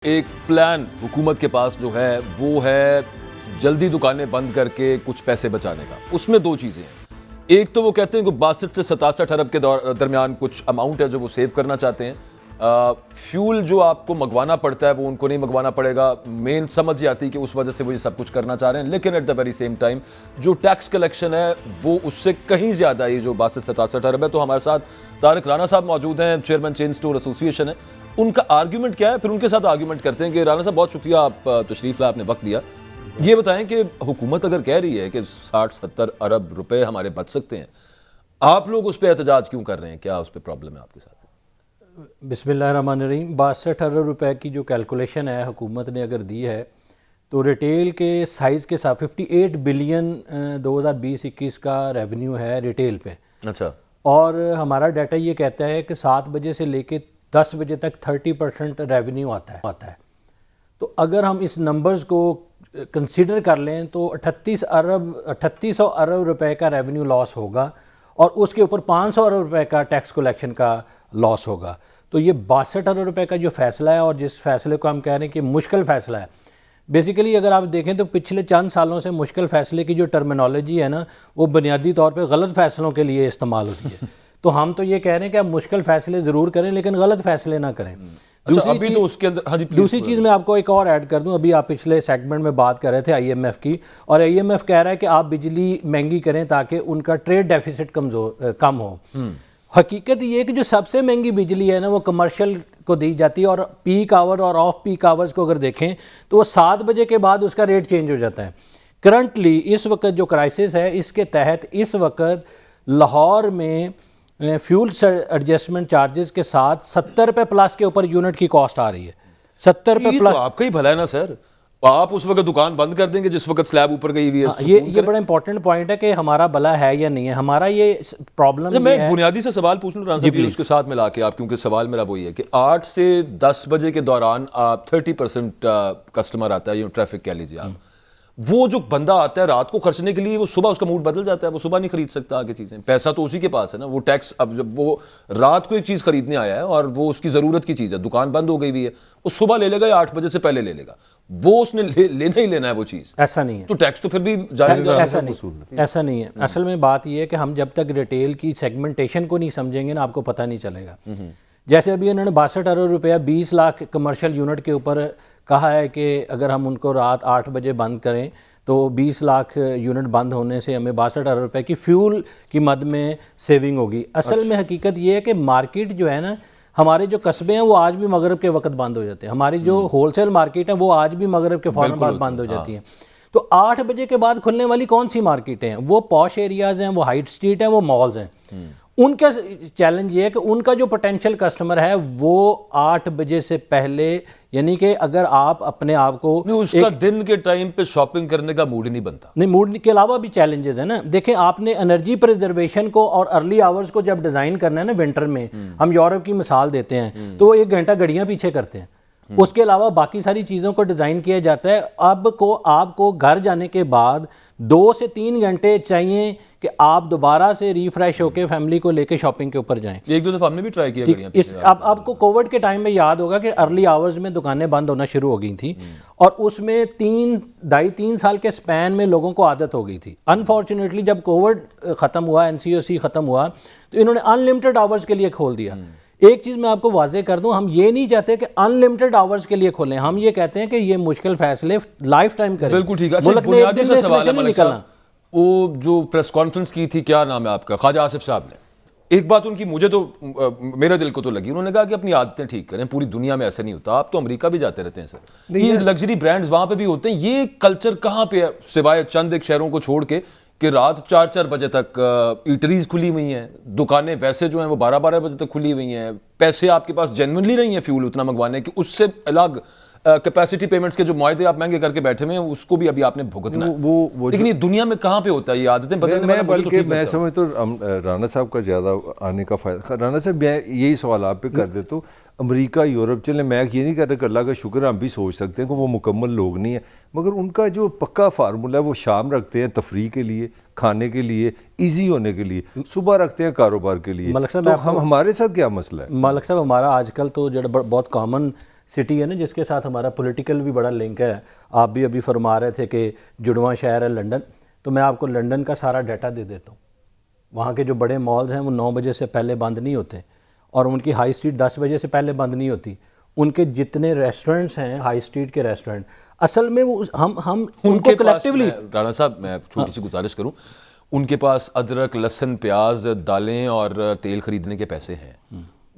एक प्लान हुकूमत के पास जो है वो है जल्दी दुकानें बंद करके कुछ पैसे बचाने का। उसमें दो चीज़ें हैं। एक तो वो कहते हैं कि 62 से 67 अरब के दरमियान कुछ अमाउंट है जो वो सेव करना चाहते हैं। फ्यूल जो आपको मंगवाना पड़ता है वो उनको नहीं मंगवाना पड़ेगा। मेन समझ ये आती है कि उस वजह से वो ये सब कुछ करना चाह रहे हैं, लेकिन at the very same time जो टैक्स कलेक्शन है वो उससे कहीं ज़्यादा ये जो 62 से 67 अरब है। तो हमारे साथ तारिक राना साहब मौजूद हैं, चेयरमैन चेन स्टोर एसोसिएशन है। उनका आर्ग्यूमेंट क्या है, फिर उनके साथ आर्ग्यूमेंट करते हैं। कि राना साहब बहुत शुक्रिया, आप तशरीफ लाए, आपने वक्त दिया। ये बताएं कि हुकूमत अगर कह रही है कि 60-70 अरब रुपए हमारे बच सकते हैं, आप लोग उस पर एहतजाज क्यों कर रहे हैं? क्या उस पर प्रॉब्लम है आपके साथ? बिस्मिल्लाहिर्रहमानिर्रहीम। 62 अरब रुपए की जो कैलकुलेशन है हुकूमत ने अगर दी है तो रिटेल के साइज़ के साथ 58 बिलियन 2020-21 का रेवेन्यू है रिटेल पे। अच्छा। और हमारा डाटा ये कहता है कि 7 बजे से लेके 10 बजे तक 30% रेवेन्यू आता है। तो अगर हम इस नंबर्स को कंसीडर कर लें तो 3800 अरब रुपए का रेवेन्यू लॉस होगा और उसके ऊपर 500 अरब रुपए का टैक्स कलेक्शन का लॉस होगा। तो ये 62 अरब रुपए का जो फैसला है और जिस फैसले को हम कह रहे हैं कि मुश्किल फ़ैसला है, बेसिकली अगर आप देखें तो पिछले चंद सालों से मुश्किल फ़ैसले की जो टर्मिनोलॉजी है ना, वो बुनियादी तौर पे गलत फ़ैसलों के लिए इस्तेमाल होती है। तो हम तो ये कह रहे हैं कि आप मुश्किल फ़ैसले ज़रूर करें लेकिन गलत फ़ैसले ना करें। दूसरी चीज़ मैं आपको एक और ऐड कर दूं। अभी आप पिछले सेगमेंट में बात कर रहे थे IMF की, और IMF कह रहा है कि आप बिजली महंगी करें ताकि उनका ट्रेड डेफिसिट कम हो। हकीकत ये है कि जो सबसे महंगी बिजली है ना वो कमर्शियल को दी जाती है, और पीक आवर और ऑफ पीक आवर्स को अगर देखें तो वो 7 बजे के बाद उसका रेट चेंज हो जाता है। करंटली इस वक्त जो क्राइसिस है इसके तहत इस वक्त लाहौर में फ्यूल एडजस्टमेंट चार्जेस के साथ 70 रुपये प्लस के ऊपर यूनिट की कॉस्ट आ रही है। 70 रुपये प्लस। तो आपका ही भला है ना सर, आप उस वक्त दुकान बंद कर देंगे जिस वक्त स्लैब ऊपर गई हुई है। ये बड़ा इंपॉर्टेंट पॉइंट है कि हमारा भला है या नहीं है। हमारा ये प्रॉब्लम मैं एक बुनियादी से सवाल पूछ लूँ उसके साथ मिला के आप, क्योंकि सवाल मेरा वही है कि 8 से 10 बजे के दौरान आप 30% कस्टमर आता है, ये ट्रैफिक कह लीजिए आप। वो जो बंदा आता है रात को खर्चने के लिए, वो सुबह उसका मूड बदल जाता है, वो सुबह नहीं खरीद सकता आगे चीज़ें। पैसा तो उसी के पास है ना। वो टैक्स, अब जब वो रात को एक चीज़ खरीदने आया है और वो उसकी ज़रूरत की चीज़ है, दुकान बंद हो गई हुई है, वो सुबह ले लेगा या 8 बजे से पहले ले लेगा, वो उसने लेना ही लेना है वो चीज़। ऐसा नहीं है। तो टैक्स तो फिर भी ऐसा नहीं है। असल में बात यह है कि हम जब तक रिटेल की सेगमेंटेशन को नहीं समझेंगे ना, आपको पता नहीं चलेगा। जैसे अभी इन्होंने 62 अरब रुपया 20 लाख कमर्शियल यूनिट के ऊपर कहा है कि अगर हम उनको रात 8 बजे बंद करें तो 20 लाख यूनिट बंद होने से हमें 62 अरब रुपए की फ्यूल की मद में सेविंग होगी। असल में हकीकत ये है कि मार्केट जो है ना, हमारे जो कस्बे हैं वो आज भी मगरब के वक्त बंद हो जाते हैं। हमारी जो होलसेल मार्केट है वो आज भी मगरब के फ़ौरन बाद बंद हो जाती हैं। तो 8 बजे के बाद खुलने वाली कौन सी मार्केटें हैं? वो पॉश एरियाज़ हैं, वो हाइट स्ट्रीट है, वो मॉल्स हैं। उनका चैलेंज ये है कि उनका जो पोटेंशियल कस्टमर है वो 8 बजे से पहले, यानी कि अगर आप अपने आप को उसका दिन के टाइम पे शॉपिंग करने का मूड ही नहीं बनता। नहीं, मूड के अलावा भी चैलेंजेस है ना। देखें, आपने एनर्जी प्रिजर्वेशन को और अर्ली आवर्स को जब डिज़ाइन करना है ना विंटर में, हम यूरोप की मिसाल देते हैं तो 1 घंटा घड़ियाँ पीछे करते हैं। उसके अलावा बाकी सारी चीज़ों को डिज़ाइन किया जाता है। अब को आपको घर जाने के बाद 2 से 3 घंटे चाहिए कि आप दोबारा से रिफ्रेश होकर फैमिली को लेकर शॉपिंग के ऊपर जाएं। 1-2 दफ़ा हमने भी ट्राई किया। अब आपको कोविड के टाइम में याद होगा कि अर्ली आवर्स में दुकानें बंद होना शुरू हो गई थी, और उसमें 2.5-3 साल के स्पैन में लोगों को आदत हो गई थी। अनफॉर्चुनेटली जब कोविड ख़त्म हुआ, NCOC ख़त्म हुआ, तो इन्होंने अनलिमिटेड आवर्स के लिए खोल दिया। एक चीज़ मैं आपको वाजे कर दूं, हम ये नहीं चाहते कि अनलिमिटेड आवर्स के लिए खोलें। हम ये कहते हैं कि ये मुश्किल फैसले लाइफ टाइम करें। बिल्कुल ठीक है। बुनियादी सा सवाल है मलिक साहब, वो जो प्रेस कॉन्फ्रेंस की थी, क्या नाम है आपका, ख्वाजा आसिफ साहब ने, एक बात उनकी मुझे तो मेरे दिल को तो लगी। उन्होंने कहा कि अपनी आदतें ठीक करें, पूरी दुनिया में ऐसा नहीं होता। आप तो अमेरिका भी जाते रहते हैं सर, ये लग्जरी ब्रांड्स वहाँ पे भी होते हैं। ये कल्चर कहाँ पे है सिवाय चंद एक शहरों को छोड़ के कि रात 4-4 बजे तक ईटरीज खुली हुई हैं, दुकानें वैसे जो हैं वो 12-12 बजे तक खुली हुई हैं। पैसे आपके पास जेन्युइनली नहीं है फ्यूल उतना मंगवाने की, उससे अलग कैपेसिटी पेमेंट्स के जो मुआहदे आप महंगे करके बैठे हुए हैं उसको भी अभी आपने भुगतना है। वो लेकिन ये दुनिया में कहाँ पे होता है ये आदतें बदलने वाला? बल्कि मैं समझ तो राना साहब का ज़्यादा आने का फ़ायदा। राना साहब मैं यही सवाल आप पे कर दे तो अमेरिका, यूरोप, चले मैं ये नहीं कर रहा कि अल्लाह का शुक्र हम भी सोच सकते हैं कि वो मुकम्मल लोग नहीं है, मगर उनका जो पक्का फार्मूला है वो शाम रखते हैं तफरीह के लिए, खाने के लिए, इजी होने के लिए, सुबह रखते हैं कारोबार के लिए। तो हम हमारे साथ क्या मसला है? मलिक साहब, हमारा आजकल तो जो बहुत कॉमन सिटी है ना जिसके साथ हमारा पॉलिटिकल भी बड़ा लिंक है। आप भी अभी फरमा रहे थे कि जुड़वां शहर है लंदन, तो मैं आपको लंदन का सारा डाटा दे देता हूँ। वहाँ के जो बड़े मॉल्स हैं वो 9 बजे से पहले बंद नहीं होते और उनकी हाई स्ट्रीट 10 बजे से पहले बंद नहीं होती। उनके जितने रेस्टोरेंट्स हैं हाई स्ट्रीट के रेस्टोरेंट, असल में वो हम उनको कलेक्टिवली, राणा साहब मैं छोटी सी गुजारिश करूं, उनके पास अदरक, लहसुन, प्याज, दालें और तेल खरीदने के पैसे हैं,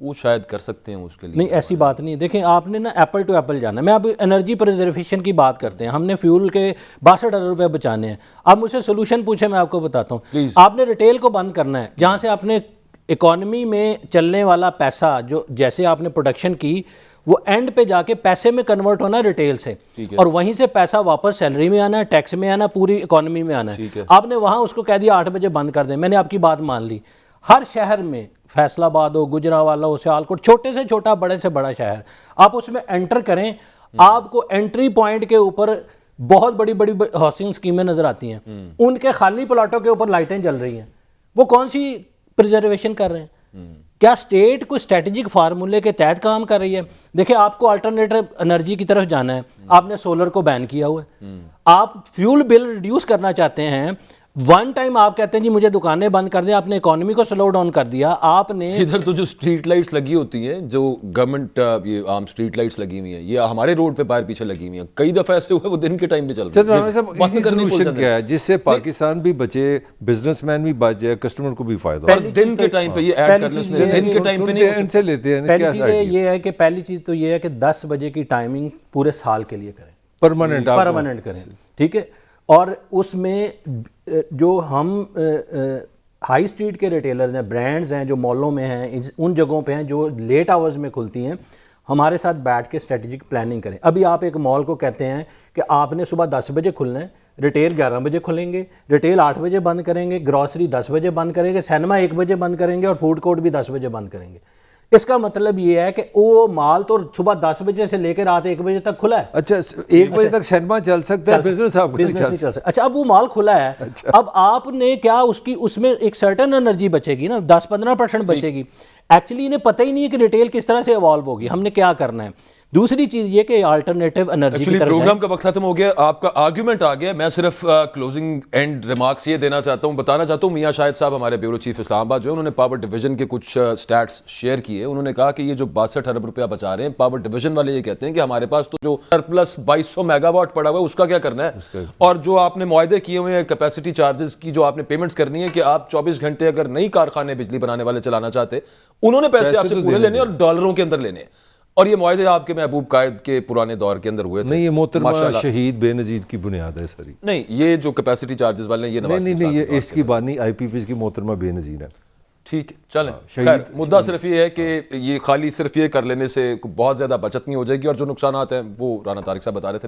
वो शायद कर सकते हैं उसके लिए। नहीं ऐसी बात नहीं है। देखें आपने ना एप्पल टू एप्पल जाना। मैं अब एनर्जी प्रिजर्वेशन की बात करते हैं, हमने फ्यूल के 62 अरब रुपए बचाने हैं। आप मुझसे सोल्यूशन पूछे, मैं आपको बताता हूँ। आपने रिटेल को बंद करना है, जहाँ से आपने इकोनॉमी में चलने वाला पैसा जो जैसे आपने प्रोडक्शन की वो एंड पे जाके पैसे में कन्वर्ट होना है रिटेल से, और वहीं से पैसा वापस सैलरी में आना है, टैक्स में आना है, पूरी इकोनॉमी में आना है। आपने वहाँ उसको कह दिया 8 बजे बंद कर दें, मैंने आपकी बात मान ली। हर शहर में, फैसलाबाद हो, गुजरांवाला हो, सियालकोट, छोटे से छोटा बड़े से बड़ा शहर, आप उसमें एंटर करें, आपको एंट्री पॉइंट के ऊपर बहुत बड़ी बड़ी हाउसिंग स्कीमें नजर आती हैं, उनके खाली प्लाटों के ऊपर लाइटें जल रही हैं। वो कौन सी प्रिजर्वेशन कर रहे हैं? क्या स्टेट कोई स्ट्रेटेजिक फार्मूले के तहत काम कर रही है? देखिए आपको अल्टरनेटिव एनर्जी की तरफ जाना है, आपने सोलर को बैन किया हुआ है। आप फ्यूल बिल रिड्यूस करना चाहते हैं, वन टाइम आप कहते हैं जी मुझे दुकानें बंद कर दें, आपने इकोनॉमी को स्लो डाउन कर दिया। आपने इधर तो जो स्ट्रीट लाइट्स लगी होती हैं, जो गवर्नमेंट ये आम स्ट्रीट लाइट्स लगी हुई हैं, ये हमारे रोड पे बाहर पीछे लगी हुई हैं, कई दफा ऐसे हुए वो दिन के टाइम पे चल रही है। सोल्यूशन क्या है जिससे पाकिस्तान भी बचे, बिजनेसमैन भी बच जाए, कस्टमर को भी फायदा हो? दिन के टाइम पे ये ऐड करने से दिन के टाइम पे नहीं इनसे लेते हैं। पहली चीज ये है कि पहली चीज तो ये है कि 10 बजे की टाइमिंग पूरे साल के लिए करें, परमानेंट करें, ठीक है। और उसमें जो हम हाई स्ट्रीट के रिटेलर्स हैं, ब्रांड्स हैं जो मॉलों में हैं, उन जगहों पे हैं जो लेट आवर्स में खुलती हैं, हमारे साथ बैठ के स्ट्रेटेजिक प्लानिंग करें। अभी आप एक मॉल को कहते हैं कि आपने सुबह 10 बजे खुलना है, रिटेल 11 बजे खुलेंगे, रिटेल 8 बजे बंद करेंगे, ग्रॉसरी 10 बजे बंद करेंगे, सिनेमा 1 बजे बंद करेंगे और फूड कोर्ट भी 10 बजे बंद करेंगे। इसका मतलब ये है कि वो माल तो सुबह 10 बजे से लेकर रात 1 बजे तक खुला है। अच्छा 1 बजे तक सिनेमा चल सकता है, बिजनेस नहीं चल सकता। अच्छा अब वो माल खुला है, अब आपने क्या उसकी उसमें एक सर्टेन एनर्जी बचेगी ना, 10-15% बचेगी। एक्चुअली इन्हें पता ही नहीं है कि रिटेल किस तरह से इवॉल्व होगी, हमने क्या करना है। दूसरी चीज ये कि अल्टरनेटिव एनर्जी की तरफ प्रोग्राम का वक्त खत्म हो गया, आपका आर्ग्यूमेंट आ गया। मैं सिर्फ क्लोजिंग एंड रिमार्क्स ये देना चाहता हूँ, बताना चाहता हूँ, मियां शाहिद साहब हमारे ब्यूरो चीफ इस्लामाबाद जो है, उन्होंने पावर डिवीजन के कुछ स्टैट्स शेयर किए। उन्होंने कहा कि ये जो 62 अरब रुपया बचा रहे हैं, पावर डिवीजन वाले ये कहते हैं कि हमारे पास तो जो सरप्लस 2200 मेगावाट पड़ा हुआ है उसका क्या करना है, और जो आपने मुआहदे किए हुए हैं कैपेसिटी चार्जेस की जो आपने पेमेंट्स करनी है कि आप 24 घंटे अगर नई कारखाने बिजली बनाने वाले चलाना चाहते, उन्होंने पैसे आपसे पूरे लेने और डॉलरों के अंदर लेने। और ये मुआहदे आपके महबूब कायद के पुराने दौर के अंदर हुए थे। नहीं, ये मोहतरमा शहीद बेनजीर की बुनियाद है सारी। नहीं, ये जो कैपेसिटी चार्जेस वाले हैं ये नवाज नहीं, ये इसकी बानी आईपीपी की मोहतरमा बेनजीर है। ठीक है, चलें। खैर मुद्दा सिर्फ ये है कि ये खाली सिर्फ ये कर लेने से बहुत ज्यादा बचत नहीं हो जाएगी, और जो नुकसान हैं वो राना तारिक साहब बता रहे थे।